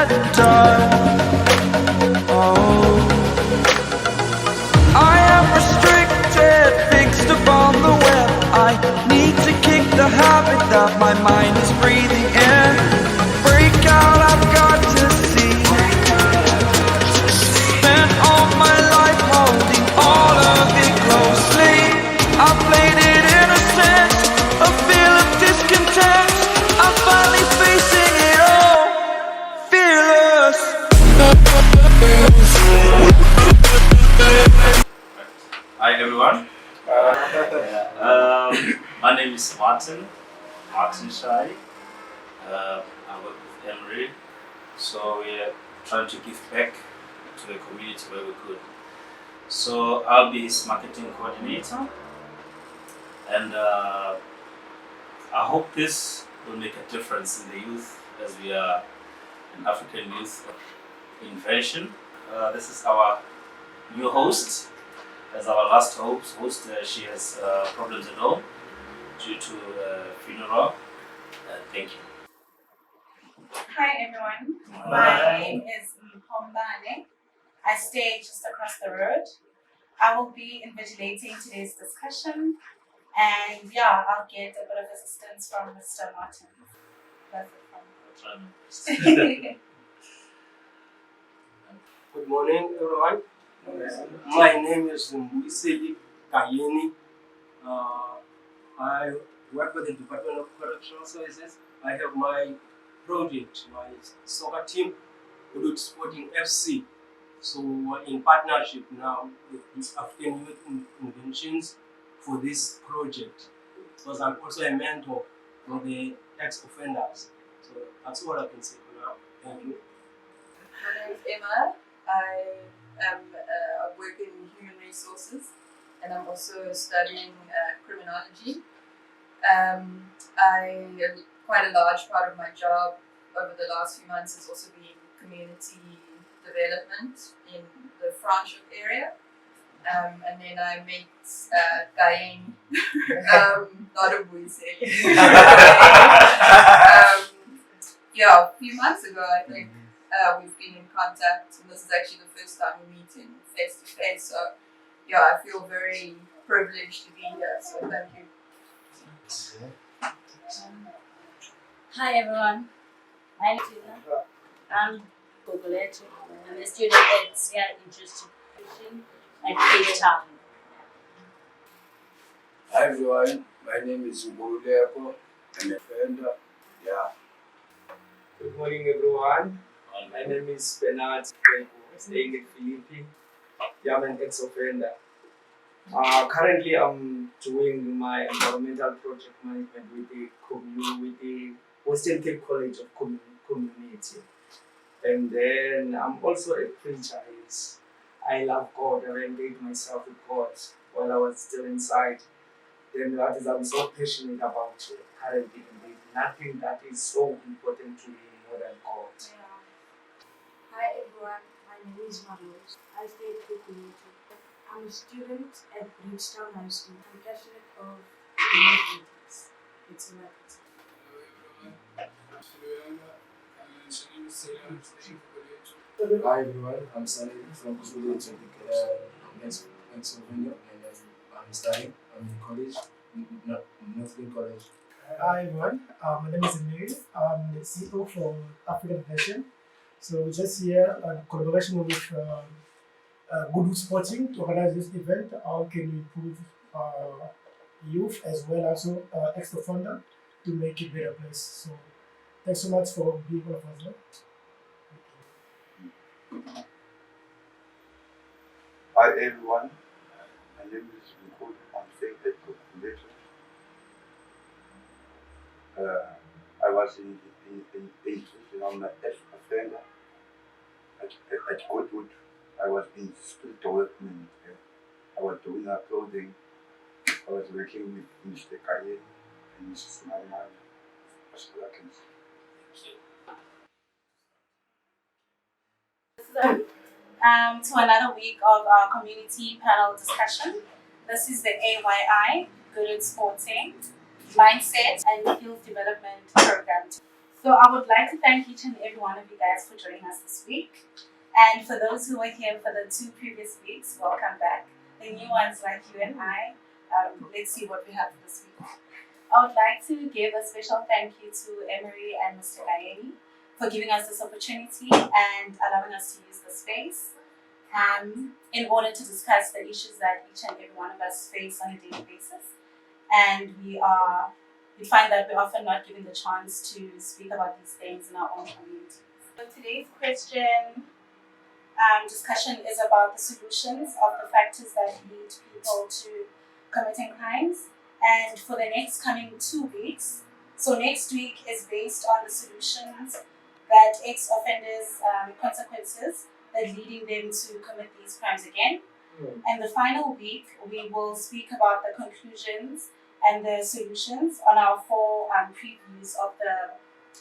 at a time. Oh, I am restricted, fixed upon the web. I need to kick the habit that my mind is breathing in. Break out, I've got to see. Spent all my life holding all of it closely. I played it innocent, a feel of discontent. I'm finally facing it all, fearless. Hi everyone. My name is Martin Shai. I work with Emery, so we're trying to give back to the community where we could. So I'll be his marketing coordinator, and I hope this will make a difference in the youth, as we are an African youth invention. This is our new host. As our last host, she has problems at home due to funeral. Thank you. Hi everyone, my name is Mpombane. I stay just across the road. I will be invigilating today's discussion, and yeah, I'll get a bit of assistance from Mr. Martin. That's it from me. Good morning, everyone. My name is Mwiseli Kayeni. I work with the Department of Correctional Services. I have my project, my soccer team, Goodwood Sporting FC. So we're in partnership now with the African Youth Inventions for this project. Because I'm also a mentor for the ex-offenders. So that's all I can say for now. Thank you. My name is Emma. I am working in human resources, and I'm also studying criminology. Quite a large part of my job over the last few months has also been community development in the Franschhoek area. And then I met Gayen, not a Mwiseli. Yeah, a few months ago, I think. We've been in contact, and this is actually the first time we're meeting face to face. So, yeah, I feel very privileged to be here. So, thank you. Hi everyone, my name is Tina. I'm Goodwood. I'm a student at Sia Interested at Cape Town. Hi everyone, my name is Goodwood. I'm a friend. Yeah. Good morning, everyone. My name is Bernard, staying in Philippines. I'm an ex-offender. Currently, I'm doing my environmental project management with the Western Cape College of Community. And then I'm also a preacher. I love God. I engaged myself with God while I was still inside. Then that is, I'm so passionate about currently. There's nothing that is so important to me more than God. Yeah. Hi everyone, my name is Marlos. I stay at the community. I'm a student at Bridgetown High School. I'm passionate of communities. It's marketing. Hi everyone, I'm Sunny from Goodwood Pennsylvania, and I'm studying. I'm in college, Northern College. Hi everyone, my name is Emil. I'm the CEO for African Invention. So we're just here in collaboration with Goodwood Sporting to organize this event. How can we improve youth as well as ex-offender to make it a better place? So thanks so much for being one of us. Hi everyone, my name is Goodwood. I'm staying at Goodwood. I was in I'm an ex-offender at Goodwood. I was in skill development. I was doing uploading. I was working with Mr. Kaye and Mrs. Maiman. That's all I can say. To another week of our community panel discussion. This is the AYI, Goodwood Sporting, Mindset and Youth Development Program. So I would like to thank each and every one of you guys for joining us this week. And for those who were here for the 2 previous weeks, welcome back. The new ones like you and I, let's see what we have for this week. I would like to give a special thank you to Emery and Mr. Gayeni for giving us this opportunity and allowing us to use the space in order to discuss the issues that each and every one of us face on a daily basis. And we find that we're often not given the chance to speak about these things in our own communities. So today's question discussion is about the solutions of the factors that lead people to committing crimes. And for the next coming 2 weeks, so next week is based on the solutions that ex-offenders' consequences that leading them to commit these crimes again. And the final week, we will speak about the conclusions and the solutions on our 4 previews of the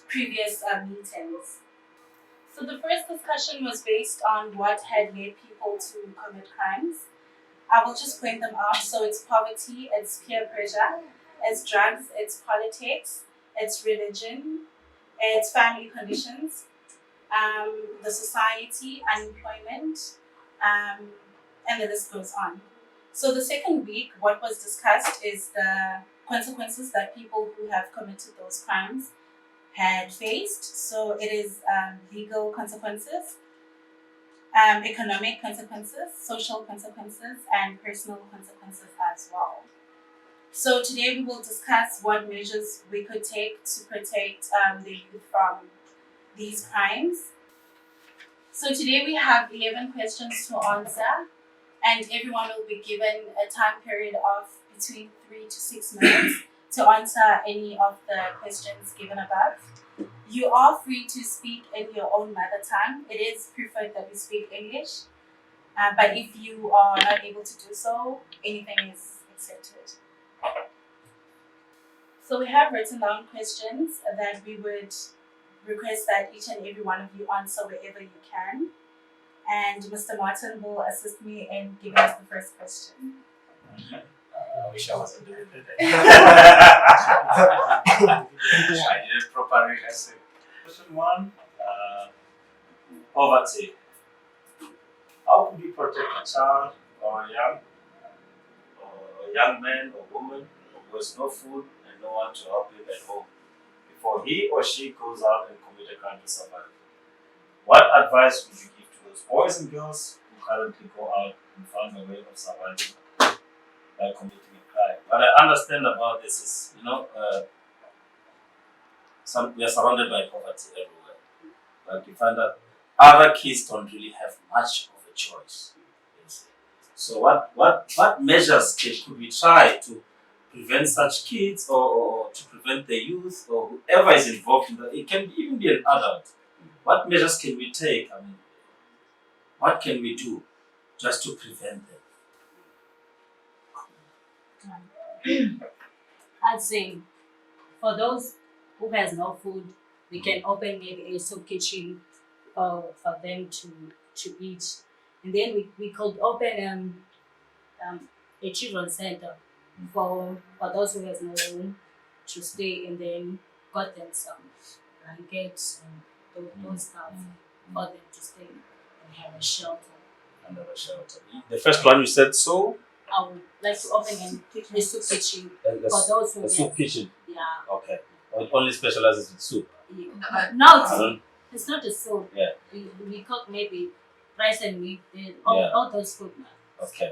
previous meetings. So the first discussion was based on what had led people to commit crimes. I will just bring them up. So it's poverty, it's peer pressure, it's drugs, it's politics, it's religion, it's family conditions, the society, unemployment, and the list goes on. So the second week, what was discussed is the consequences that people who have committed those crimes had faced. So it is legal consequences, economic consequences, social consequences, and personal consequences as well. So today we will discuss what measures we could take to protect the youth from these crimes. So today we have 11 questions to answer, and everyone will be given a time period of between 3 to 6 minutes to answer any of the questions given above. You are free to speak in your own mother tongue. It is preferred that you speak English, but if you are not able to do so, anything is accepted. So we have written down questions that we would request that each and every one of you answer wherever you can. And Mr. Martin will assist me in giving us the first question. I wish I wasn't doing it. I did it properly. Question 1, poverty. How could you protect a child or a young man or woman who has no food and no one to help him at home before he or she goes out and commits a crime to survive? What advice would you give to those boys and girls who currently go out and find a way of surviving by committing a crime? What I understand about this is, we are surrounded by poverty everywhere. But you find that other kids don't really have much of a choice. So what measures could we try to prevent such kids or to prevent the youth or whoever is involved in that? It can even be an adult. What measures can we take? I mean, what can we do just to prevent them? I'd say for those who has no food, we can open maybe a soup kitchen for them to eat. And then we could open a children's center for those who has no room to stay, and then got them some blankets and those stuff for them to stay and have a shelter. The first one you said so? I would like to open a soup kitchen for those who a soup kitchen? Yeah. Okay. It only specializes in soup? No, it's not a soup. Yeah. We cook maybe rice and meat, all those food. Okay.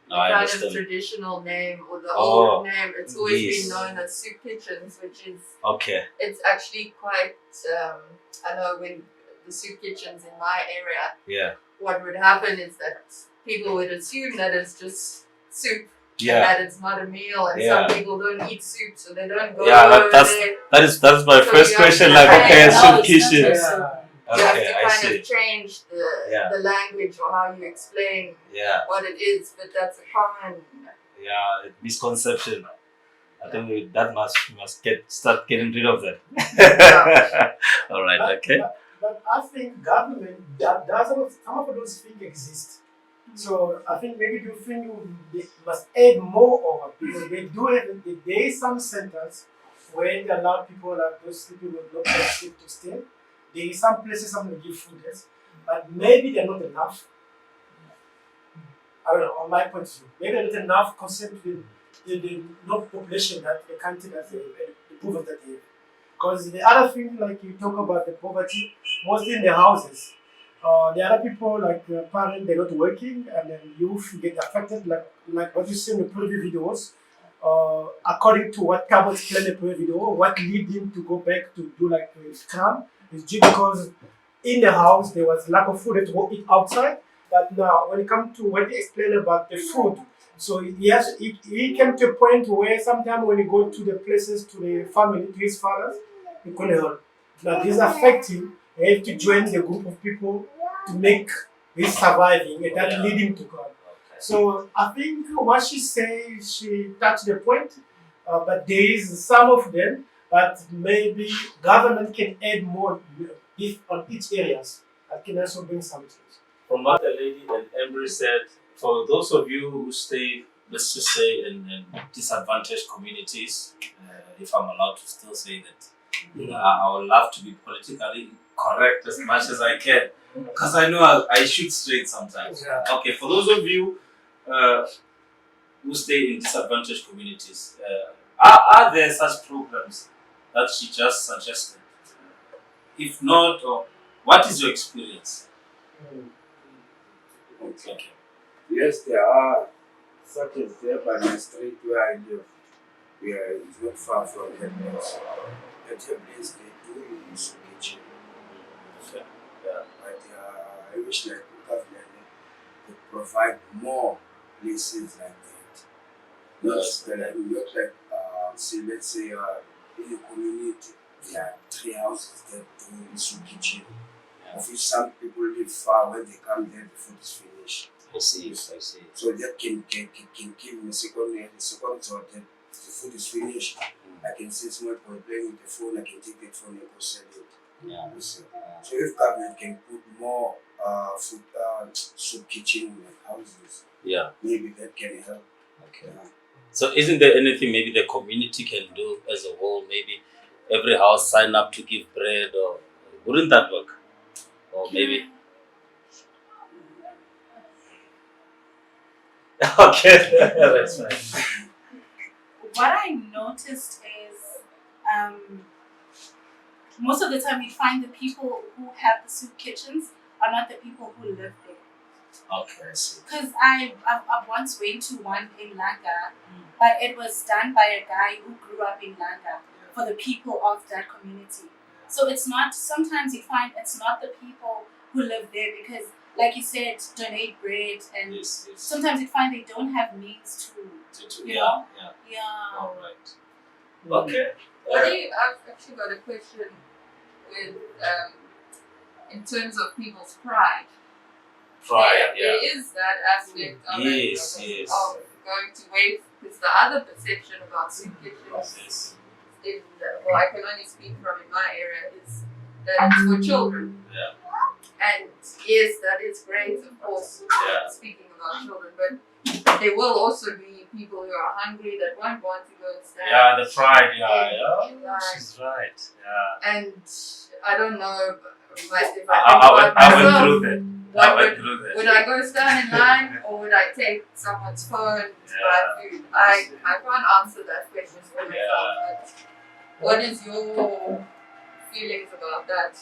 The kind of traditional name or the old name, it's always been known as soup kitchens, which is it's actually quite I know when the soup kitchens in my area, what would happen is that people would assume that it's just soup and that it's not a meal, and some people don't eat soup, so they don't go over there. That's my first question, like a soup kitchen. You have to kind of change the language or how you explain what it is, but that's a common misconception. I think that we must start getting rid of that. All right, okay. But I think government some of those things exist. So I think maybe you think they must add more of, because they do have there is some centers when they allow people like those sleeping with no place sleep to stay, there is some places some will give food, yes, but maybe they're not enough. I don't know, on my point of view, maybe they're not enough concerned with the local population that the country that the poor that they have. Because the other thing, like you talk about the poverty, mostly in the houses. The other people, like parents, they're not working, and then youth get affected, like what you see in the previous videos. According to what Cabo explained in the previous video, what lead him to go back to do like scrum is just because in the house there was lack of food, they had to go eat outside. But now, when it comes to what he explained about the food, so he came to a point where sometimes when he go to the places, to the family, to his fathers, he couldn't help. Now this affect him. He have to join the group of people to make his surviving, and that lead him to God. So I think what she says, she touched the point, but there is some of them, but maybe government can add more if on each areas. That can also bring something. From what the lady and Embry said, for those of you who stay, let's just say, in disadvantaged communities, if I'm allowed to still say that, I would love to be politically correct as much as I can, because I know I shoot straight sometimes. Yeah. Okay, for those of you who stay in disadvantaged communities, are there such programs that she just suggested? If not, what is your experience? Okay. Yes, there are, such as there by my street where I live, where it's not far from that place. At your place, they do use kitchen. Okay. Yeah. But I wish that the government could provide more places like that. Not like, say, let's say, in a community, there are 3 houses that do use kitchen. Of which some people live far, when they come there, the food is finished. I see. So that can give me a second thought that the food is finished. I can see someone playing with the phone, I can take that phone and go sell it. Yeah. So if government can put more food soup kitchen in houses, Yeah. maybe that can help. Okay. So isn't there anything maybe the community can do as a whole? Maybe every house sign up to give bread, or wouldn't that work? Or maybe. Okay, that's right. What I noticed is most of the time we find the people who have the soup kitchens are not the people who live there. Okay, I see. Because I once went to one in Langa, but it was done by a guy who grew up in Langa for the people of that community. So it's not, sometimes you find it's not the people who live there because, like you said, donate bread, and Yes. sometimes you find they don't have means to you know? Yeah. All right. Okay. I've actually got a question with in terms of people's pride. There is that aspect of Yes. of going to wait, because the other perception about soup kitchens well, I can only speak from in my area, is that it's for children. Yeah. And yes, that is great, of course, speaking about children, but there will also be people who are hungry that won't want to go and stand. Yeah, the pride, in line. She's right. Yeah. And I don't know, if I think I about went myself, through that. would I go stand in line, or would I take someone's phone to buy food? I can't answer that question for myself. But what is your feelings about that?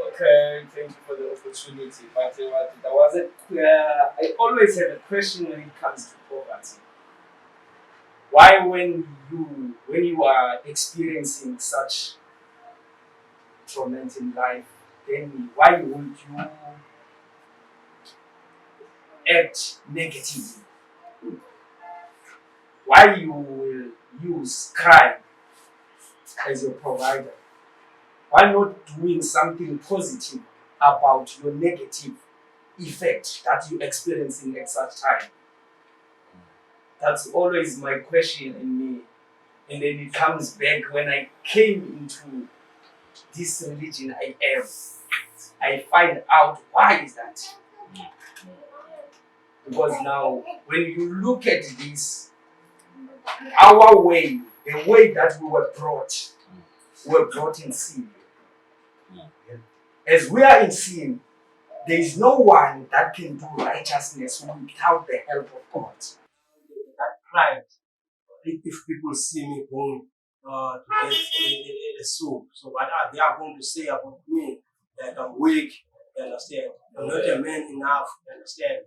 Okay, thank you for the opportunity. But there was I always have a question when it comes to poverty. Why, when you are experiencing such torment in life, then why would you act negatively? Why you will use crime as your provider? Why not doing something positive about your negative effect that you're experiencing at such time? That's always my question in me. And then it comes back when I came into this religion I find out why is that. Because now when you look at this, our way, the way that we were brought in sin. As we are in sin, there is no one that can do righteousness without the help of God. That pride, if people see me going to get a soup, so what are they are going to say about me? That I'm weak, you understand? I'm not a man enough, you understand?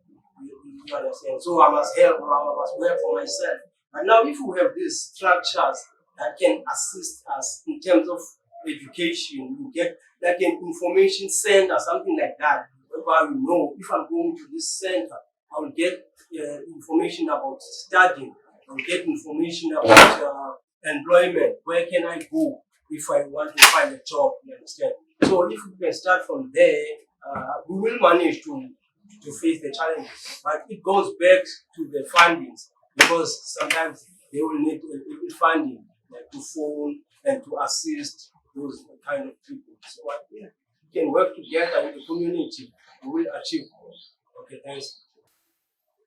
You understand? So I must help, I must work for myself. But now, if we have these structures that can assist us in terms of education, you get like an information center, something like that, whereby you know if I'm going to this center, I will get information about studying, I will get information about employment. Where can I go if I want to find a job? You understand? So if we can start from there, we will manage to face the challenges. But it goes back to the fundings because sometimes they will need a little funding like to phone and to assist those kind of people. So we can work together in the community, we will achieve. Okay, thanks.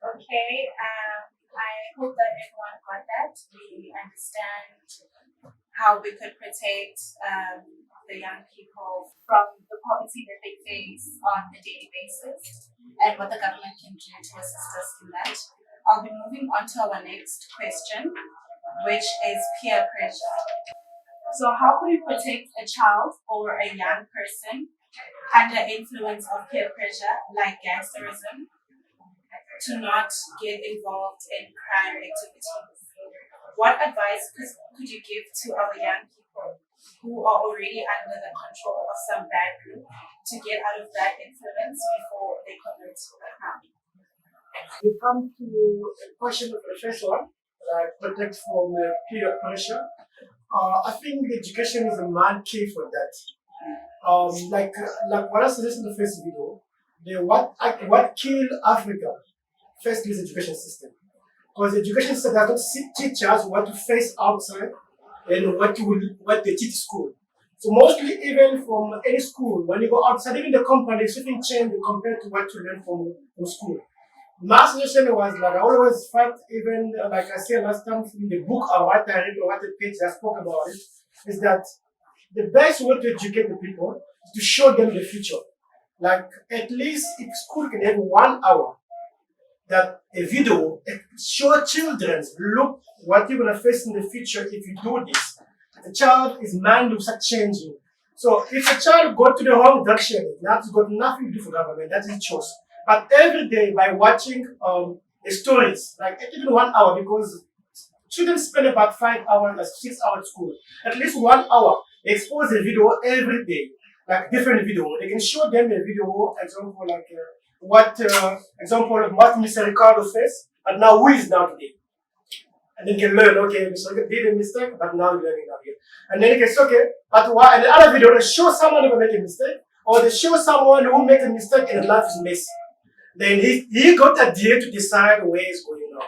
Okay, I hope that everyone got that. We understand how we could protect the young people from the poverty that they face on a daily basis and what the government can do to assist us in that. I'll be moving on to our next question, which is peer pressure. So, how could we protect a child or a young person under influence of peer pressure like gangsterism to not get involved in crime activities? What advice could you give to our young people who are already under the control of some bad group to get out of that influence before they commit a crime? We come to a question of the first one, protect from peer pressure. I think education is a man key for that. Like what I suggested in the first video, what killed Africa first is education system. Because the education system does not teach us what to face outside and what they teach school. So mostly even from any school, when you go outside, even the company, something change compared to what you learn from school. My suggestion was like I always fight, even like I said last time from the book or what I read or what the page that spoke about it, is that the best way to educate the people is to show them the future. Like at least if school can have 1 hour that a video show children look what you're gonna face in the future if you do this. The child is mind will start changing. So if a child go to the wrong direction, that's got nothing to do for government, that's his choice. But every day by watching the stories, like even 1 hour, because children spend about 5 hours, like 6 hours at school. At least 1 hour, expose a video every day, like different video. They can show them a video, example like example of what Mr. Ricardo faced, and now who is now today. And then you can learn, okay, Mr. Ricardo did a mistake, but now you're learning now here. And then you can say, okay, but why? And the other video, they show someone who make a mistake, or they show someone who make a mistake and life is messy. Then he got a day to decide where he's going now.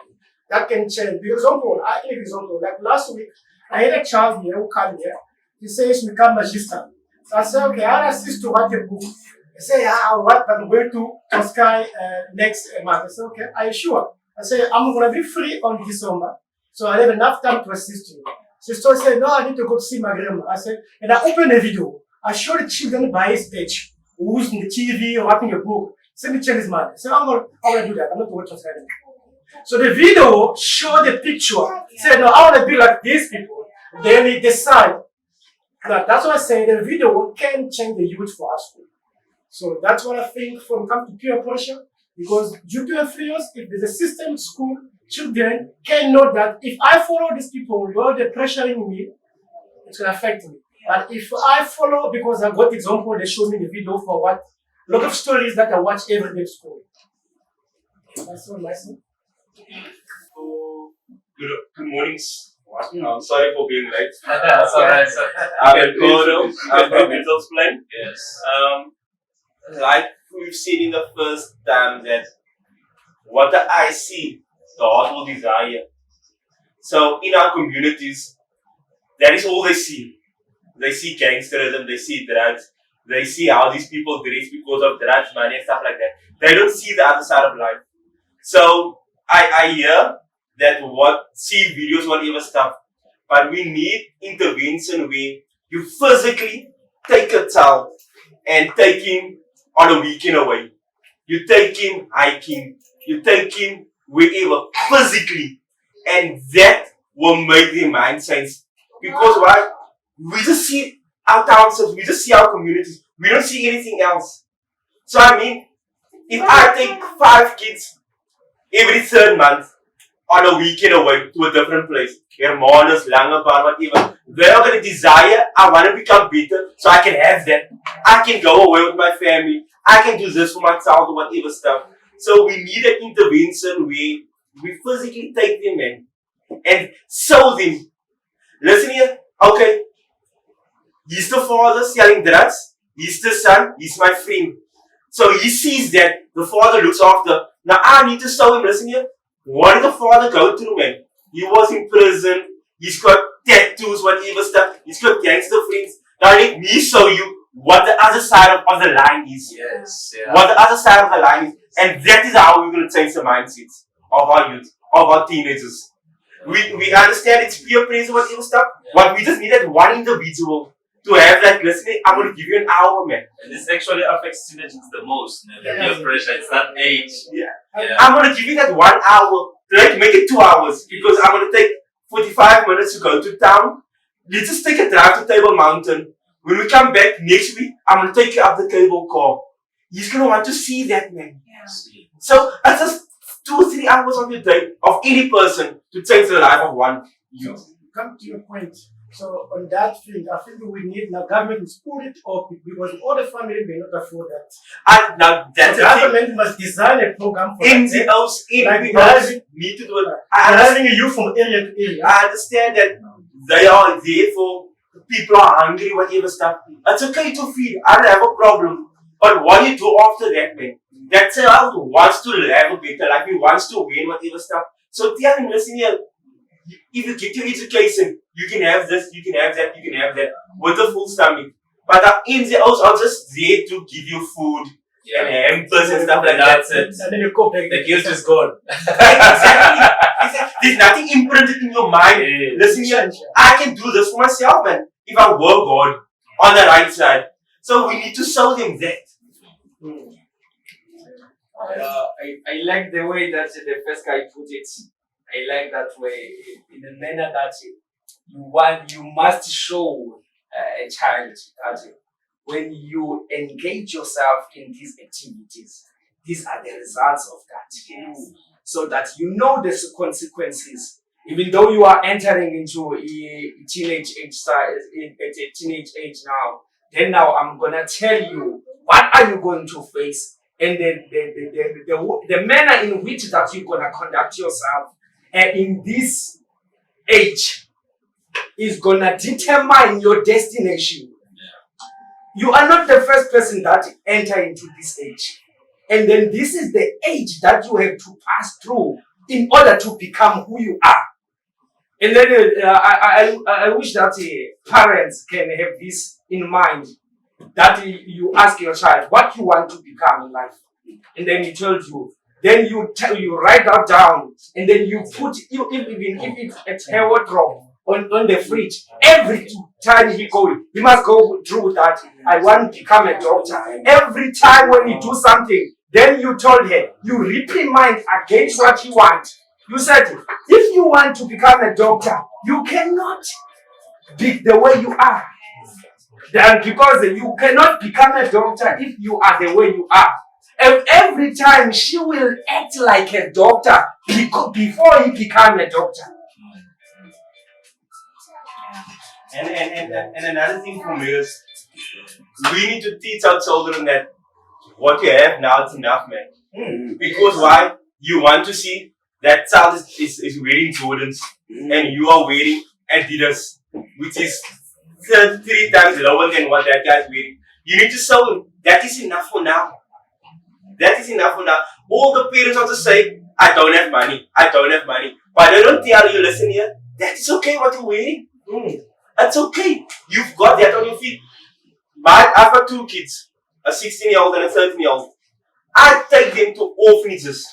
That can change. For example, I give an example. Like last week, I had a child here who came here. He says he become magician. So I said, okay, I'll assist to write a book. He said, what? I'm going to Toscai next month. I said, okay, are you sure? I said, I'm going to be free on December. So I have enough time to assist you. Sister said, no, I need to go to see my grandma. I said, and I opened a video. I showed the children by his age, who's in the TV or writing a book. Send me check his money. I said, I'm going to do that. I'm not going to Toscai anymore. So the video showed the picture. Said, no, I want to be like these people. Then he decide. That's what I say. The video can change the youth for us. So that's what I think when it comes to peer pressure. Because due to influence, if there's a system in school, children can know that if I follow these people, they're pressuring me, it's going to affect me. But if I follow, because I got example, they show me the video for what? A lot of stories that I watch every day in school. That's so nice. So, good morning. I'm sorry for being late. That's alright, sir. I'm from Results Plan. Yes. Like we've seen in the first time that what the eye see, the heart will desire. So in our communities, that is all they see. They see gangsterism, they see drugs, they see how these people dress because of drugs, money and stuff like that. They don't see the other side of life. So I hear that see videos, whatever stuff, But we need intervention where you physically take a child and take him on a weekend away. You take him hiking. You take him wherever physically. And that will make their mind change. Because why? We just see our townships, we just see our communities. We don't see anything else. So I mean, if I take 5 kids every 3rd month on a weekend away to a different place, Hermanus, Langebar, whatever, they're going to desire, I want to become better so I can have that. I can go away with my family. I can do this for my child or whatever stuff. So we need an intervention where we physically take them in and show them, listen here, okay, he's the father selling drugs, he's the son, he's my friend. So he sees that the father looks after. Now I need to show him, listen here, what did the father go through, man? He was in prison, he's got tattoos, whatever stuff, he's got gangster friends. Now let me show you what the other side of the line is. Yes. Yeah. What the other side of the line is. And that is how we're going to change the mindsets of our youth, of our teenagers. We understand it's peer pressure, whatever stuff, but we just need that one individual to have that, listen, I'm going to give you an hour, man. And this actually affects teenagers the most. The peer pressure, it's that age. Yeah. I'm going to give you that 1 hour. Try to make it 2 hours because I'm going to take 45 minutes to go to town. Let's just take a drive to Table Mountain. When we come back next week, I'm going to take you up the cable car. He's going to want to see that, man. Yeah. So it's just 2 or 3 hours of your day of any person to change the life of one youth. Come to your point. So on that field, I think we need the government to put it up because all the family may not afford that. Now that's the government must design a program for NGOs, NGOs need to do it. driving you from area to area. I understand that they are there for people are hungry, whatever stuff. It's okay to feed. I don't have a problem. But what do you do after that, man? That child wants to have a better life. He wants to win, whatever stuff. So tell him, listen here. If you get your education, you can have this, you can have that, you can have that with a full stomach. But the NGOs are just there to give you food and hampers and stuff like that. That's it. And then you go back. The guilt is gone. Exactly. There's nothing imprinted in your mind. Listen here, I can do this for myself, man. If I work hard on the right side. So we need to show them that. I like the way that the first guy put it. I like that way in the manner that you must show a child that when you engage yourself in these activities, these are the results of that. So that you know the consequences. Even though you are entering into a teenage age now, then now I'm gonna tell you what are you going to face and the manner in which that you're gonna conduct yourself in this age is gonna determine your destination. You are not the first person that enter into this age. And then this is the age that you have to pass through in order to become who you are. And then I wish that parents can have this in mind, that you ask your child what you want to become in life. And then he tells you. Then you write that down, and then you put, even if it's a wardrobe on the fridge, every time he must go through that. I want to become a doctor. Every time when you do something, then you told her, you reprimand against what you want. You said, if you want to become a doctor, you cannot be the way you are. Then because you cannot become a doctor if you are the way you are. And every time she will act like a doctor before he become a doctor. And another thing for me is we need to teach our children that what you have now is enough, man. Because why? You want to see that child is wearing Jordans and you are wearing Adidas, which is 3 times lower than what that guy is wearing. You need to show him that is enough for now. That is enough for now. All the parents are to say, I don't have money. I don't have money. But they don't tell you, listen here, that's okay what you're wearing. That's okay. You've got that on your feet. But I've got 2 kids, a 16-year-old and a 13-year-old. I take them to orphanages.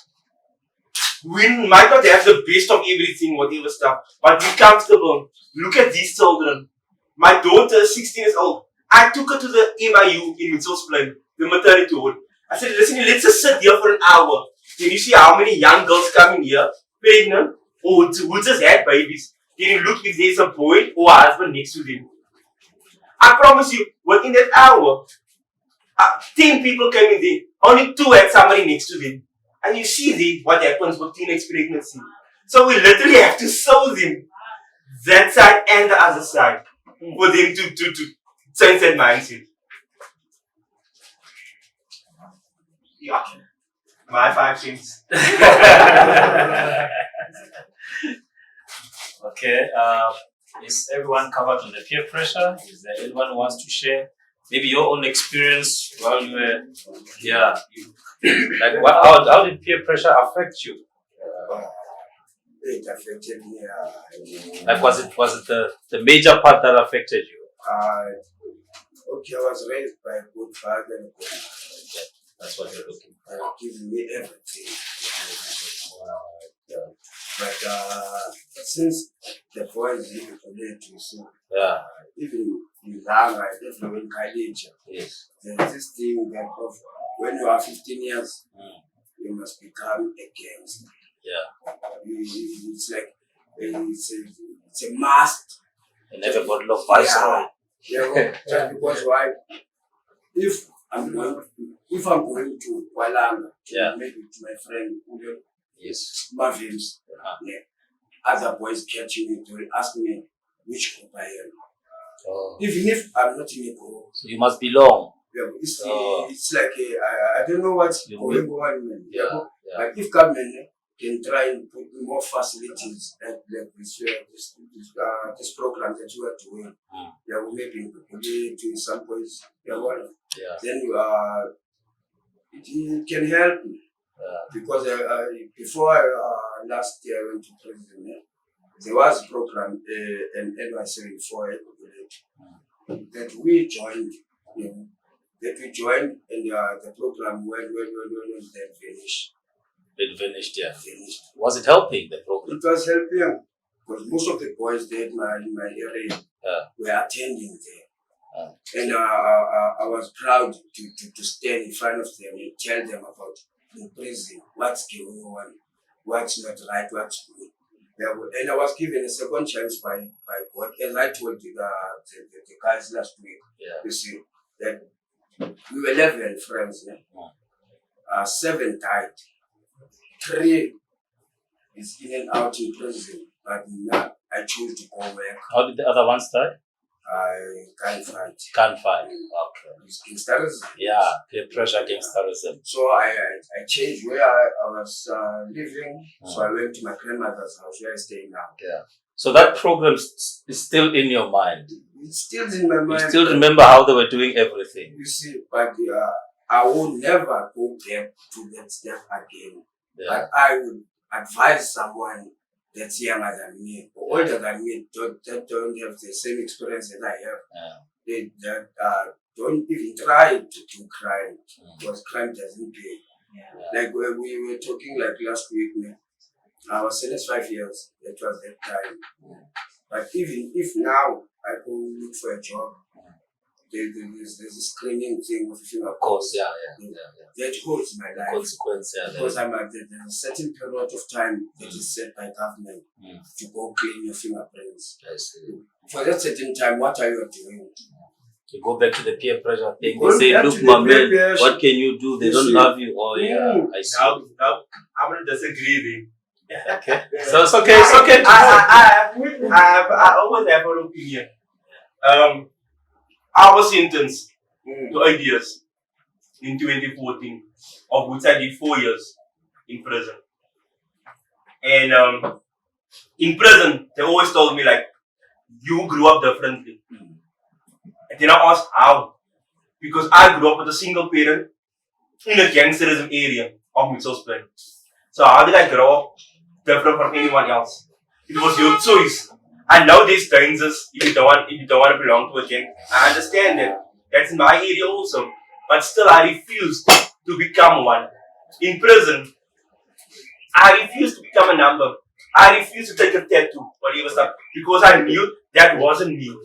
We might not have the best of everything, whatever stuff, but we're comfortable. Look at these children. My daughter is 16 years old. I took her to the MIU in Mitchell's Plain, the maternity ward. I said, listen, let's just sit here for an hour. Can you see how many young girls come in here, pregnant, or who just had babies? Can you look if there's a boy or a husband next to them? I promise you, within that hour, 10 people came in there. Only 2 had somebody next to them. And you see there what happens with teenage pregnancy. So we literally have to show them that side and the other side for them to change that mindset. Yeah. My 5 cents. Okay. Is everyone covered on the peer pressure? Is there anyone who wants to share? Maybe your own experience while you were, like how did peer pressure affect you? It affected me. Like was it the major part that affected you? Okay, I was raised by a good father and good mother. That's what you're looking for. Giving me everything. But since the boys live to so even in Ghana, even in college, Yes. there's this thing that of when you are 15 years, you must become a gangster. Yeah. It's like it's a must. And everybody loves viceroy. Yeah, just because why? If I'm going to Walanga, maybe to my friend Udo, Yes. Marvins, other boys catching me to ask me which group I am. Oh. Even if I'm not in a group. So you must belong. Yeah, it's like I don't know what's going on. But if government can try and put more facilities like this program that you are doing, we maybe in some points, then it can help me. Because before last year I went to prison, there was a program, an NYC before that we joined, and the program when then finished. It finished, yeah. Finished. Was it helping the program? It was helping because most of the boys there in my area were attending there. And I was proud to stand in front of them and tell them about in prison, what's going on, what's not right, what's good. And I was given a second chance by God. As I told the guys last week, you see, that we were 11 friends. 7 died. 3 is in and out in prison, but now I chose to go back. How did the other ones die? I can't fight. Can't fight. Okay. It's gangsterism. Yeah, peer pressure gangsterism. So I changed where I was living. So I went to my grandmother's house where I stay now. Yeah. So that program is still in your mind. It's still in my mind. You still remember how they were doing everything. You see, but I will never go back to that step again. Yeah. But I would advise someone that's younger than me or older than me that don't have the same experience that I have. They don't even try to do crime because crime doesn't pay. Like when we were talking like last week, I was sentenced 5 years. That was that time. But even if now I go look for a job, there's a screening thing with Of course, that holds my life. Consequence, Because there's a certain period of time that is set by government to go clean your fingerprints. I see. For that certain time, what are you doing? You go back to the peer pressure thing. They say, look, my man, what can you do? They don't love you. Oh, yeah, I see. Now, I'm going to disagree there. Okay. So it's okay. It's okay. I always have an opinion. I was sentenced to 8 years in 2014, of which I did 4 years in prison. And in prison, they always told me like, you grew up differently. And then I asked how? Because I grew up with a single parent in a gangsterism area of Mitchell's Plain. So how did I grow up different from anyone else? It was your choice. I know there's dangers if you don't want to belong to a gang. I understand that. That's in my area also. But still I refused to become one. In prison, I refused to become a number. I refused to take a tattoo, whatever stuff, because I knew that wasn't me.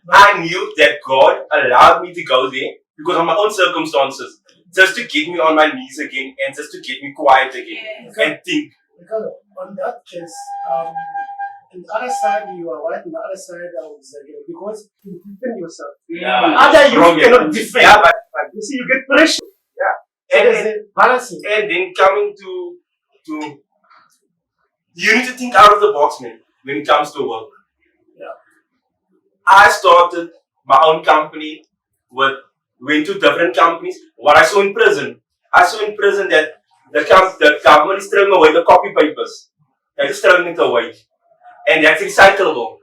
I knew that God allowed me to go there because of my own circumstances, just to get me on my knees again and just to get me quiet again and think. Because on that case, on the other side you are right, on the other side I was because you defend yourself. Other you cannot defend. Yeah, but You see, you get pressure. Yeah. So there's a balancing. And then coming to you need to think out of the box, man, when it comes to work. Yeah. I started my own company, went to different companies. What I saw in prison that the government is throwing away the copy papers. They're just throwing it away. And that's recyclable.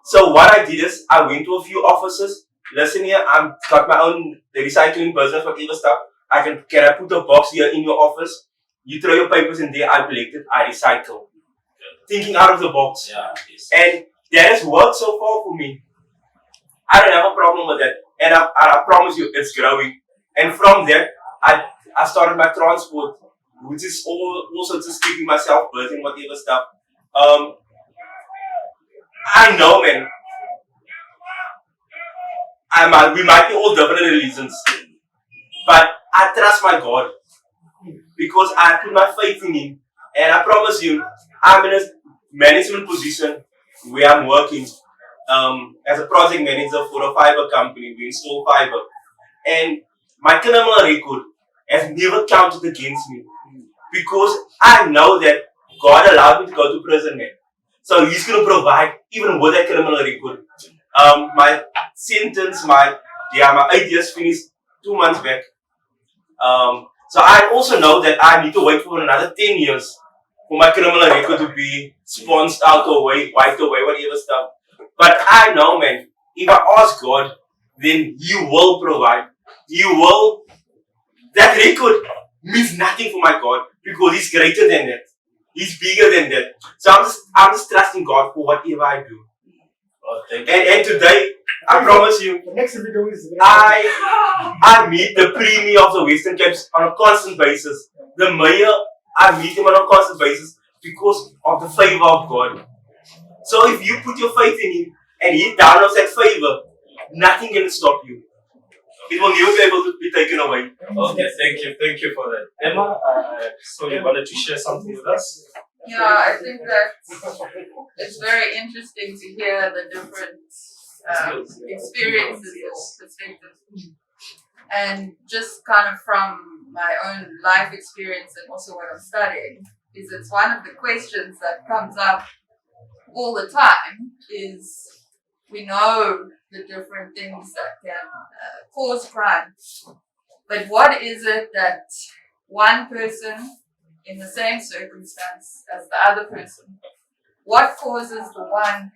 So what I did is I went to a few offices. Listen here, I've got my own recycling business, whatever stuff. Can I put a box here in your office? You throw your papers in there, I collect it, I recycle. Thinking out of the box. Yeah, yes. And that has worked so far for me. I don't have a problem with that. And I promise you, it's growing. And from there, I started my transport, which is also just keeping myself busy and whatever stuff. I know, man. We might be all different religions, but I trust my God because I put my faith in Him. And I promise you, I'm in a management position where I'm working as a project manager for a fiber company. We install fiber. And my criminal record has never counted against me because I know that God allowed me to go to prison, man. So He's going to provide even with that criminal record. My sentence, my 8 years finished 2 months back. So I also know that I need to wait for another 10 years for my criminal record to be sponged out away, wiped away, whatever stuff. But I know, man, if I ask God, then He will provide. That record means nothing for my God because He's greater than that. He's bigger than that. So I'm just trusting God for whatever I do. Oh, thank you. And today, I promise you, The next video is I meet the premier of the Western Cape on a constant basis. The mayor, I meet him on a constant basis because of the favor of God. So if you put your faith in Him and He downloads that favor, nothing can stop you. It will never be able to be taken away. Okay, thank you for that. Emma, so you wanted to share something with us? Yeah, I think that it's very interesting to hear the different experiences or perspectives. And just kind of from my own life experience and also what I'm studying, is it's one of the questions that comes up all the time is we know the different things that can cause crime. But what is it that one person in the same circumstance as the other person, what causes the one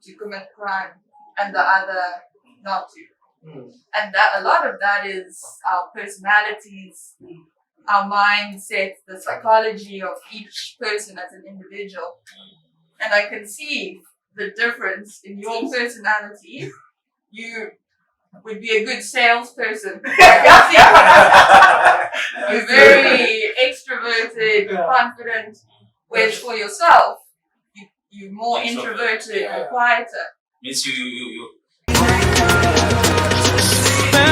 to commit crime and the other not to? And that a lot of that is our personalities, our mindset, the psychology of each person as an individual. And I can see the difference in your personality. You would be a good salesperson. You're very extroverted, confident, whereas for yourself, you're more introverted and quieter. Means you Man,